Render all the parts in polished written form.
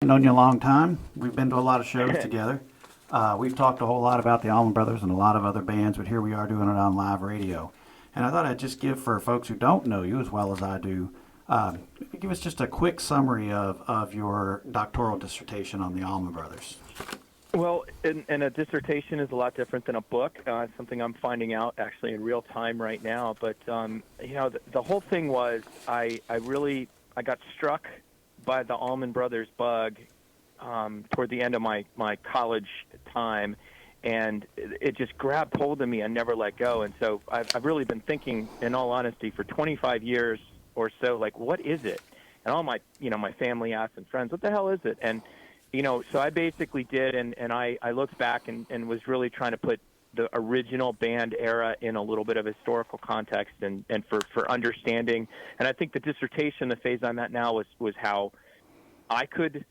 known you a long time. We've been to a lot of shows together. We've talked a whole lot about the Allman Brothers and a lot of other bands, but here we are doing it on live radio. And I thought I'd just give, for folks who don't know you as well as I do, give us just a quick summary of your doctoral dissertation on the Allman Brothers. Well, and a dissertation is a lot different than a book. Something I'm finding out actually in real time right now. But the whole thing was I got struck by the Allman Brothers bug toward the end of my college time, and it just grabbed hold of me and never let go. And so I've really been thinking, in all honesty, for 25 years or so, like, what is it? And all my family asked and friends, what the hell is it? And so I basically did, and I looked back and was really trying to put the original band era in a little bit of historical context and for understanding. And I think the dissertation, the phase I'm at now, was how I could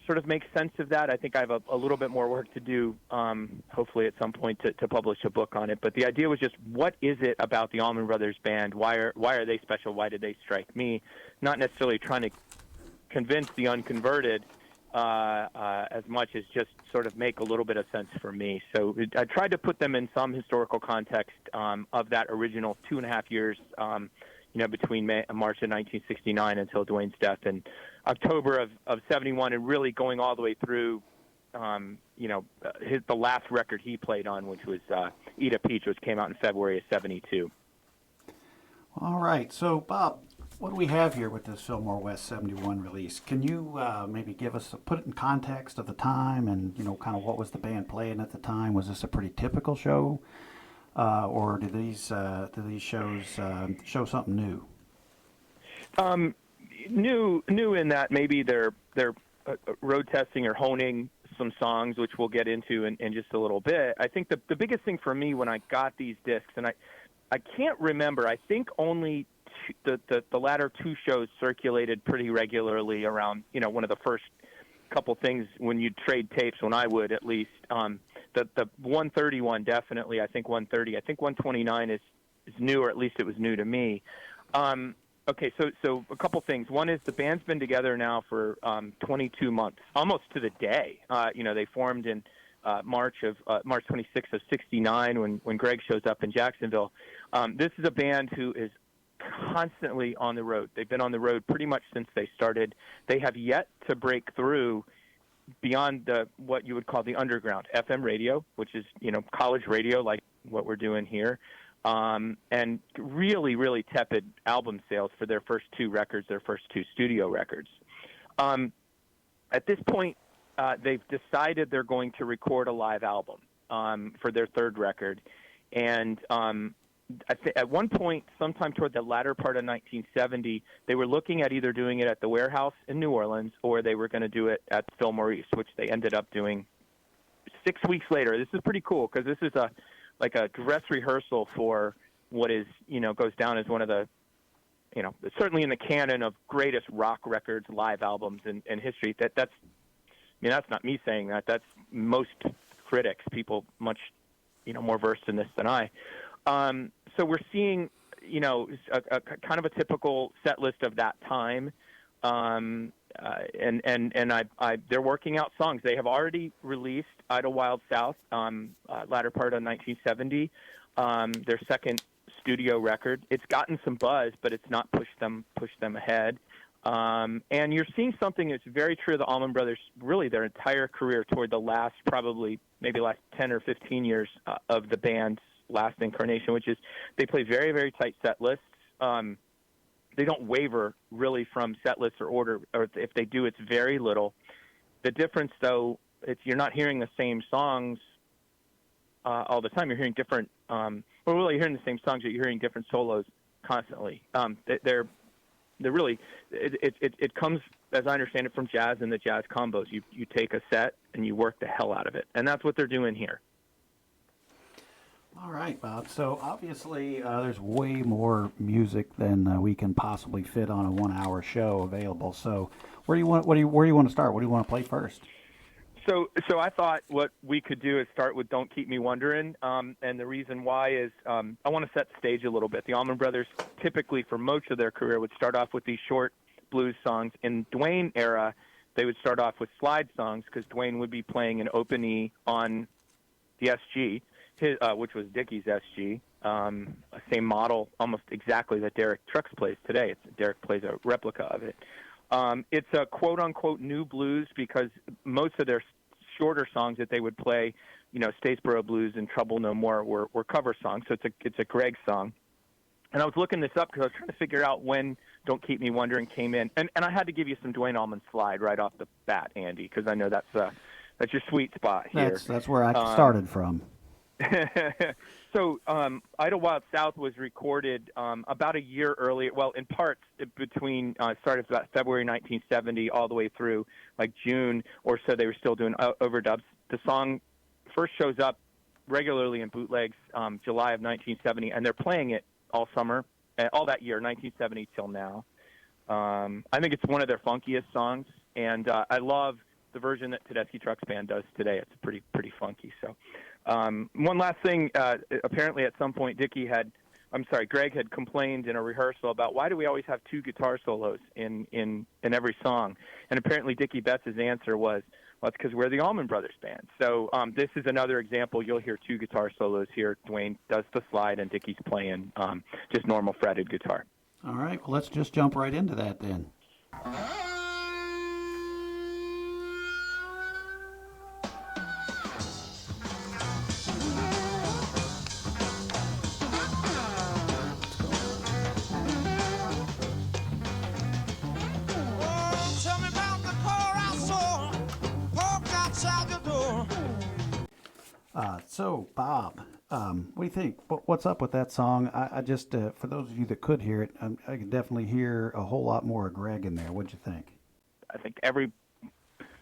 sort of make sense of that. I think I have a little bit more work to do, hopefully at some point, to publish a book on it. But the idea was just, what is it about the Allman Brothers Band? Why are they special? Why did they strike me? Not necessarily trying to convince the unconverted, as much as just sort of make a little bit of sense for me. So I tried to put them in some historical context of that original 2.5 years, between March of 1969 until Duane's death in October of 71, and really going all the way through, the last record he played on, which was Eat a Peach, which came out in February of 72. All right. So, Bob, what do we have here with this Fillmore West 71 release? Can you maybe put it in context of the time and, kind of what was the band playing at the time? Was this a pretty typical show? Or do these shows show something new? New in that maybe they're road testing or honing some songs, which we'll get into in just a little bit. I think the biggest thing for me when I got these discs, and I can't remember, I think only the latter two shows circulated pretty regularly around, one of the first couple things when you trade tapes, when I would at least. The 131 definitely, I think 130. I think 129 is new, or at least it was new to me. Okay, so a couple things. One is the band's been together now for 22 months, almost to the day. They formed in March 26th of 69 when Greg shows up in Jacksonville. This is a band who is constantly on the road. They've been on the road pretty much since they started. They have yet to break through beyond what you would call the underground FM radio, which is college radio like what we're doing here, and really, really tepid album sales for their first two records, their first two studio records. At this point, they've decided they're going to record a live album for their third record, and at one point, sometime toward the latter part of 1970, they were looking at either doing it at the Warehouse in New Orleans or they were going to do it at Fillmore East, which they ended up doing 6 weeks later. This is pretty cool because this is a dress rehearsal for what is, goes down as one of the, certainly in the canon of greatest rock records, live albums in history. That's not me saying that. That's most critics, people much, more versed in this than I. So we're seeing, a kind of a typical set list of that time, and they're working out songs. They have already released Idlewild South, latter part of 1970, their second studio record. It's gotten some buzz, but it's not pushed them ahead. And you're seeing something that's very true of the Allman Brothers, really their entire career toward the last, maybe last 10 or 15 years of the band's last incarnation, which is they play very, very tight set lists. They don't waver really from set lists or order, or if they do, it's very little. The difference, though, you're not hearing the same songs all the time. You're hearing different, you're hearing the same songs, but you're hearing different solos constantly. They're really, it comes, as I understand it, from jazz and the jazz combos. You take a set and you work the hell out of it, and that's what they're doing here. All right, Bob. So obviously, there's way more music than we can possibly fit on a 1-hour show available. So, where do you want to start? What do you want to play first? So I thought what we could do is start with "Don't Keep Me Wonderin'," and the reason why is I want to set the stage a little bit. The Allman Brothers, typically for most of their career, would start off with these short blues songs. In Duane era, they would start off with slide songs because Duane would be playing an open E on the SG, which was Dickey's SG, same model almost exactly that Derek Trucks plays today. Derek plays a replica of it. It's a quote-unquote new blues because most of their shorter songs that they would play, Statesboro Blues and Trouble No More were cover songs, so it's a Greg song. And I was looking this up because I was trying to figure out when Don't Keep Me Wondering came in. And I had to give you some Duane Allman Slide right off the bat, Andy, because I know that's your sweet spot here. That's where I started from. So Idlewild South was recorded about a year earlier, well, in parts between started about February 1970 all the way through like June or so. They were still doing overdubs. The song first shows up regularly in bootlegs July of 1970, and they're playing it all summer, all that year, 1970 till now. I think it's one of their funkiest songs, and I love the version that Tedeschi Trucks Band does today. It's pretty funky. So one last thing, apparently at some point Greg had complained in a rehearsal about why do we always have two guitar solos in every song, and apparently Dickie Betts' answer was, well, it's because we're the Allman Brothers Band. So this is another example. You'll hear two guitar solos here. Duane does the slide, and Dickie's playing just normal fretted guitar. All right, well, let's just jump right into that then. So, Bob, what do you think? What's up with that song? I just, for those of you that could hear it, I could definitely hear a whole lot more of Greg in there. What'd you think? I think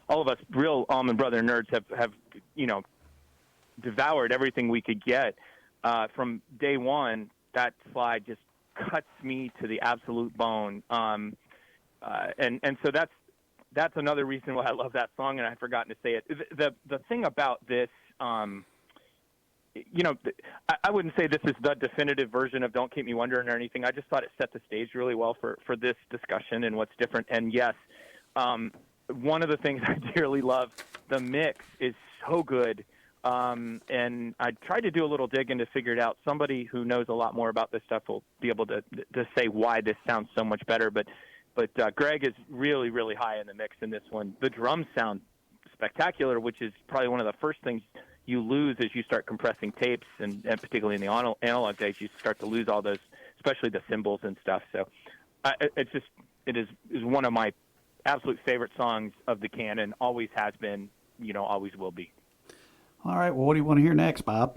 all of us real Allman Brother nerds have devoured everything we could get. From day one, that slide just cuts me to the absolute bone. And so that's another reason why I love that song, and I'd forgotten to say it. The thing about this, I wouldn't say this is the definitive version of Don't Keep Me Wondering or anything. I just thought it set the stage really well for this discussion and what's different. And yes, one of the things I dearly love, the mix is so good. And I tried to do a little digging to figure it out. Somebody who knows a lot more about this stuff will be able to say why this sounds so much better. But Greg is really, really high in the mix in this one. The drums sound spectacular, which is probably one of the first things you lose as you start compressing tapes, and particularly in the analog days, you start to lose all those, especially the cymbals and stuff. So it is one of my absolute favorite songs of the canon. Always has been, always will be. All right. Well, what do you want to hear next, Bob?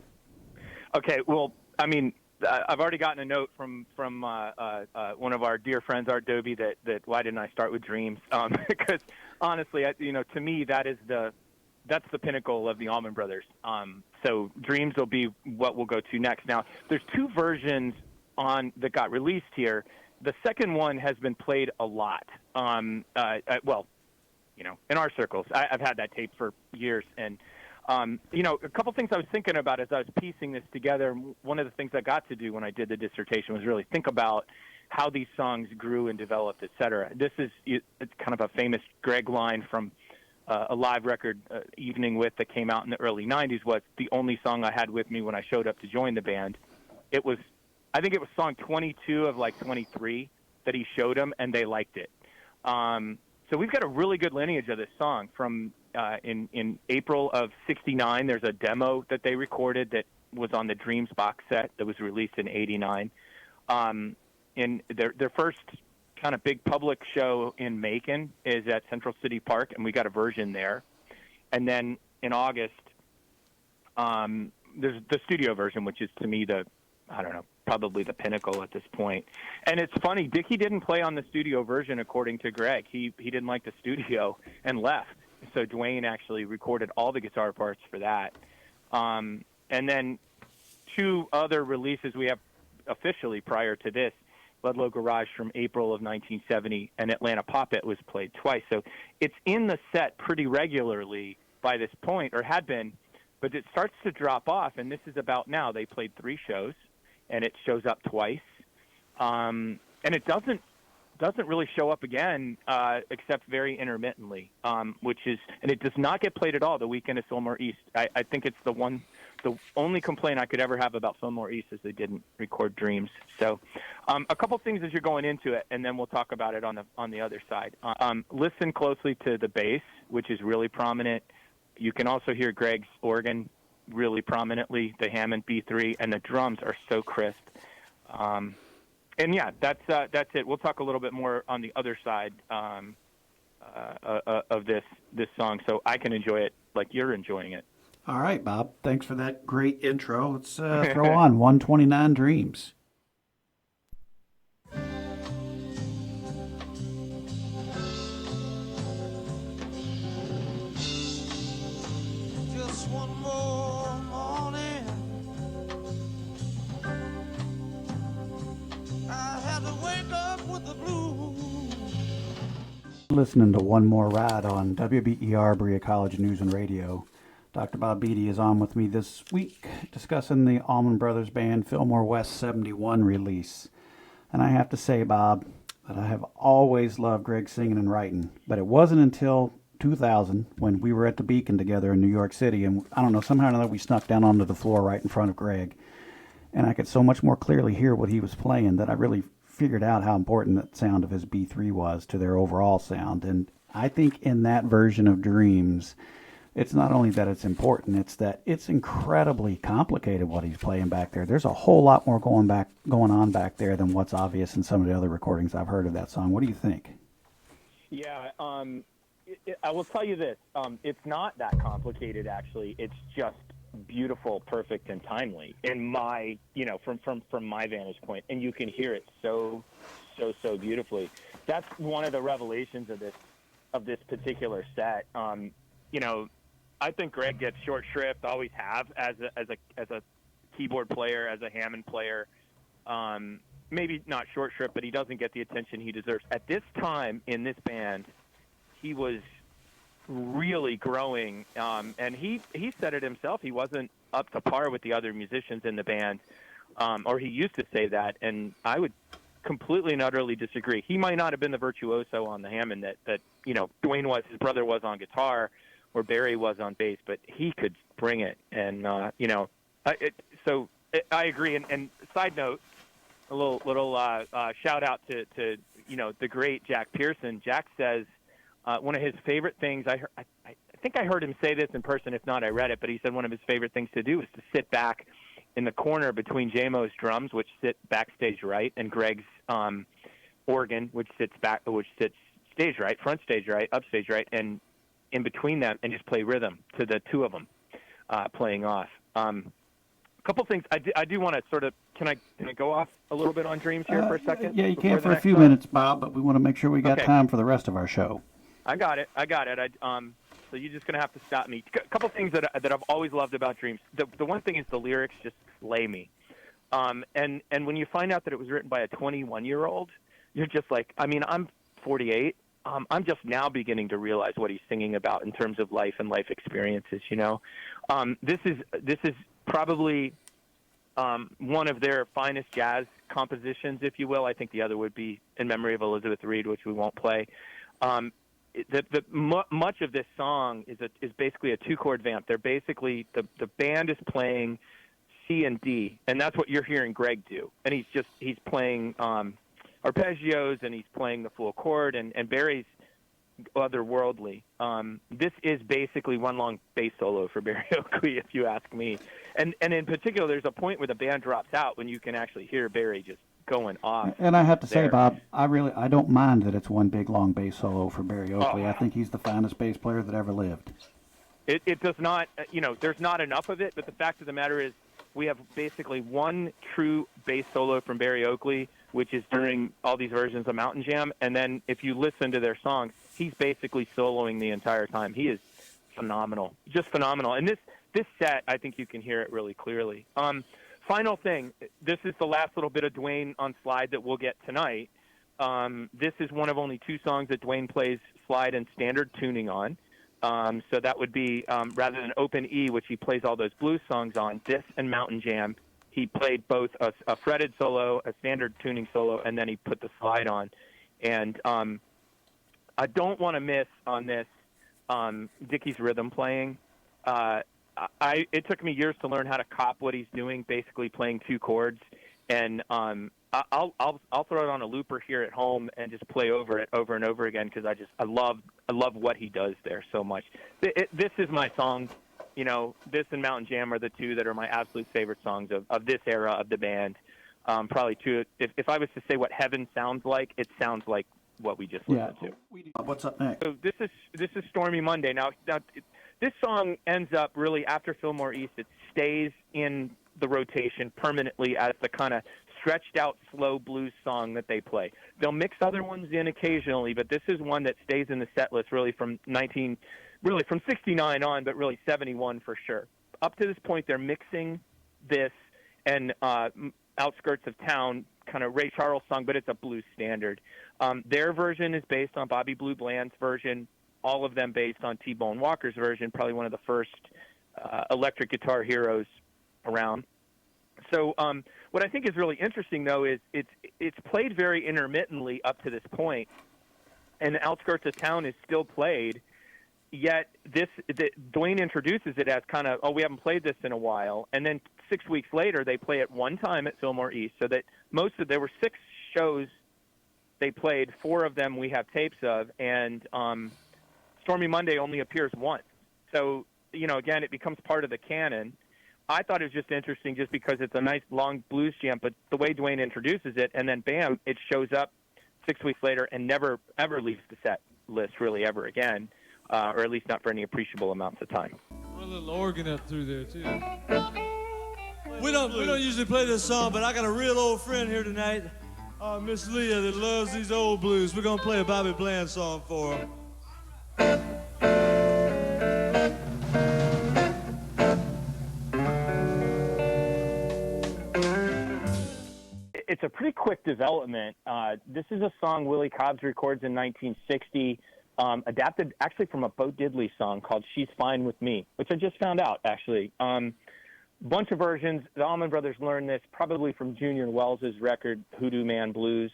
Okay. Well, I mean, I've already gotten a note from one of our dear friends, Art Doby, that why didn't I start with Dreams? Because honestly, to me, that's the pinnacle of the Allman Brothers. So Dreams will be what we'll go to next. Now, there's two versions that got released here. The second one has been played a lot. In our circles, I've had that tape for years. And, a couple things I was thinking about as I was piecing this together. One of the things I got to do when I did the dissertation was really think about how these songs grew and developed, et cetera. It's kind of a famous Greg line from a live record, Evening With, that came out in the early 90s, was the only song I had with me when I showed up to join the band. I think it was song 22 of like 23 that he showed them, and they liked it. So we've got a really good lineage of this song. From in April of '69, there's a demo that they recorded that was on the Dreams box set that was released in '89. In their first kind of big public show in Macon is at Central City Park, and we got a version there. And then in August, there's the studio version, which is to me probably the pinnacle at this point. And it's funny, Dickie didn't play on the studio version, according to Greg. He didn't like the studio and left. So Duane actually recorded all the guitar parts for that. And then two other releases we have officially prior to this, Ludlow Garage from April of 1970 and Atlanta Pop It was played twice. So it's in the set pretty regularly by this point, or had been, but it starts to drop off, and this is about now. They played 3 shows, and it shows up twice. And it doesn't doesn't really show up again, except very intermittently, and it does not get played at all the weekend of Fillmore East. I think it's the only complaint I could ever have about Fillmore East is they didn't record Dreams. So a couple things as you're going into it, and then we'll talk about it on the other side. Listen closely to the bass, which is really prominent. You can also hear Greg's organ really prominently, the Hammond B3, and the drums are so crisp. And yeah, that's it. We'll talk a little bit more on the other side of this song, so I can enjoy it like you're enjoying it. All right, Bob. Thanks for that great intro. Let's throw on 129 Dreams. Just one more morning, I had to wake up with the blues. Listening to One More Ride on WBER Berea College News and Radio. Dr. Bob Beatty is on with me this week discussing the Allman Brothers Band Fillmore West 71 release. And I have to say, Bob, that I have always loved Greg singing and writing, but it wasn't until 2000 when we were at the Beacon together in New York City, and I don't know, somehow or another we snuck down onto the floor right in front of Greg, and I could so much more clearly hear what he was playing that I really figured out how important that sound of his B3 was to their overall sound. And I think in that version of Dreams, it's not only that it's important, it's that it's incredibly complicated what he's playing back there. There's a whole lot more going on back there than what's obvious in some of the other recordings I've heard of that song. What do you think? Yeah, I will tell you this. It's not that complicated, actually. It's just beautiful, perfect, and timely in my, from my vantage point. And you can hear it so beautifully. That's one of the revelations of this particular set. I think Greg gets short shrift, always have, as a keyboard player, as a Hammond player. Maybe not short shrift, but he doesn't get the attention he deserves. At this time in this band, he was really growing, and he said it himself. He wasn't up to par with the other musicians in the band, or he used to say that, and I would completely and utterly disagree. He might not have been the virtuoso on the Hammond that Duane was, his brother was on guitar, or Barry was on bass, but he could bring it. And so I agree. And side note, a little shout out to the great Jack Pearson. Jack says one of his favorite things. I think I heard him say this in person. If not, I read it. But he said one of his favorite things to do is to sit back in the corner between JMO's drums, which sit backstage right, and Greg's organ, which sits stage right, front stage right, upstage right, and in between them, and just play rhythm to the two of them playing off. A couple things I do want to sort of, can I go off a little bit on Dreams here for a second? Yeah, you can for a few minutes, Bob, but we want to make sure we got time for the rest of our show. I got it. So you're just going to have to stop me. A couple things that I've always loved about Dreams. The one thing is the lyrics just slay me. And when you find out that it was written by a 21-year-old, you're just like, I'm 48. I'm just now beginning to realize what he's singing about in terms of life and life experiences. This is probably one of their finest jazz compositions, if you will. I think the other would be In Memory of Elizabeth Reed, which we won't play. Much of this song is basically a two-chord vamp. They're basically the band is playing C and D, and that's what you're hearing Greg do. And he's playing arpeggios, and he's playing the full chord, and Barry's otherworldly. This is basically one long bass solo for Barry Oakley, if you ask me. And in particular, there's a point where the band drops out when you can actually hear Barry just going off. And I have to say, Bob, I don't mind that it's one big long bass solo for Barry Oakley. I think he's the finest bass player that ever lived. It does not, there's not enough of it, but the fact of the matter is we have basically one true bass solo from Barry Oakley, which is during all these versions of Mountain Jam. And then if you listen to their songs, he's basically soloing the entire time. He is phenomenal, just phenomenal. And this set, I think you can hear it really clearly. Final thing, this is the last little bit of Duane on slide that we'll get tonight. This is one of only two songs that Duane plays slide and standard tuning on. So that would be, rather than open E, which he plays all those blues songs on, this and Mountain Jam, he played both a fretted solo, a standard tuning solo, and then he put the slide on. And I don't want to miss on this Dickie's rhythm playing. It took me years to learn how to cop what he's doing, basically playing two chords. And I'll throw it on a looper here at home and just play over it over and over again because I love what he does there so much. This is my song. You know, this and Mountain Jam are the two that are my absolute favorite songs of this era of the band. Probably two. If I was to say what Heaven sounds like, it sounds like what we just listened to. What's up next? So this is Stormy Monday. Now this song ends up really after Fillmore East. It stays in the rotation permanently as the kind of stretched out slow blues song that they play. They'll mix other ones in occasionally, but this is one that stays in the set list really from 69 on, but really 71 for sure. Up to this point, they're mixing this and Outskirts of Town, kind of Ray Charles song, but it's a blues standard. Their version is based on Bobby Blue Bland's version, all of them based on T-Bone Walker's version, probably one of the first electric guitar heroes around. So what I think is really interesting, though, is it's played very intermittently up to this point, and the Outskirts of Town is still played, yet Duane introduces it as kind of, we haven't played this in a while, and then 6 weeks later they play it one time at Fillmore East, so that there were 6 shows they played, 4 of them we have tapes of, and Stormy Monday only appears once. So, again, it becomes part of the canon. I thought it was just interesting just because it's a nice long blues jam, but the way Duane introduces it, and then bam, it shows up 6 weeks later and never, ever leaves the set list really ever again, or at least not for any appreciable amounts of time. A little organ up through there, too. We don't usually play this song, but I got a real old friend here tonight, Miss Leah, that loves these old blues. We're going to play a Bobby Bland song for her. It's a pretty quick development. This is a song Willie Cobbs records in 1960, adapted actually from a Bo Diddley song called She's Fine With Me, which I just found out, actually. Bunch of versions. The Allman Brothers learned this probably from Junior Wells's record, Hoodoo Man Blues.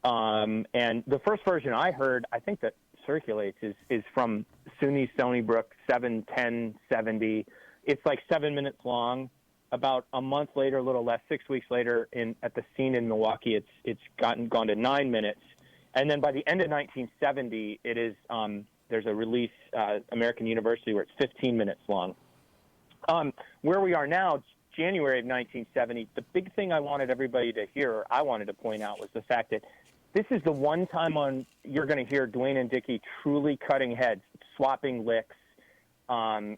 And the first version I heard, I think that circulates, is from SUNY Stony Brook 7/10/70. It's like 7 minutes long. About a month later, a little less, 6 weeks later, at the scene in Milwaukee, it's gone to 9 minutes, and then by the end of 1970, it is there's a release, American University, where it's 15 minutes long. Where we are now, January of 1970, the big thing I wanted everybody to hear, or I wanted to point out, was the fact that this is the one time you're going to hear Duane and Dickie truly cutting heads, swapping licks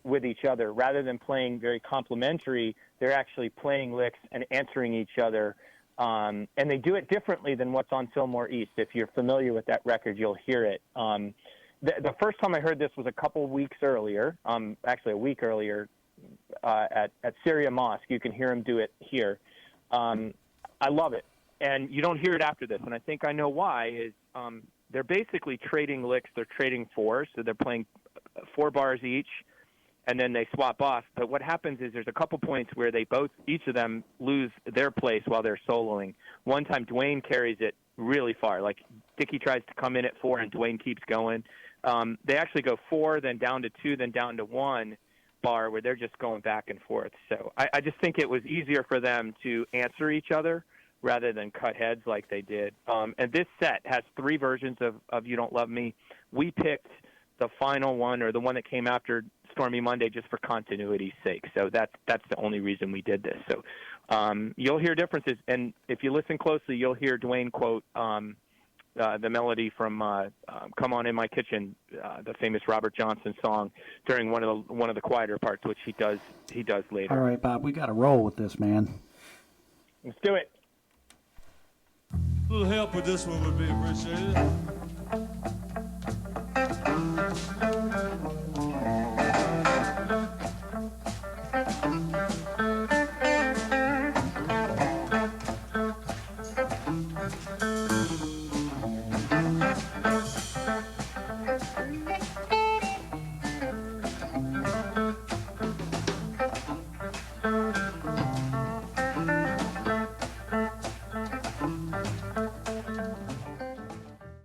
with each other. Rather than playing very complimentary, they're actually playing licks and answering each other. And they do it differently than what's on Fillmore East. If you're familiar with that record, you'll hear it. The first time I heard this was a couple weeks earlier, actually a week earlier, at Syria Mosque. You can hear him do it here. I love it. And you don't hear it after this. And I think I know why is they're basically trading licks. They're trading 4, so they're playing 4 bars each, and then they swap off. But what happens is there's a couple points where each of them lose their place while they're soloing. One time Duane carries it really far. Like Dickie tries to come in at 4 and Duane keeps going. They actually go 4, then down to 2, then down to 1 bar where they're just going back and forth. So I just think it was easier for them to answer each other rather than cut heads like they did. And this set has 3 versions of You Don't Love Me. We picked the final one, or the one that came after Stormy Monday, just for continuity's sake. So that's the only reason we did this. So you'll hear differences, and if you listen closely, you'll hear Duane quote the melody from "Come On in My Kitchen," the famous Robert Johnson song, during one of the quieter parts, which he does later. All right, Bob, we got to roll with this, man. Let's do it. A little help with this one would be appreciated.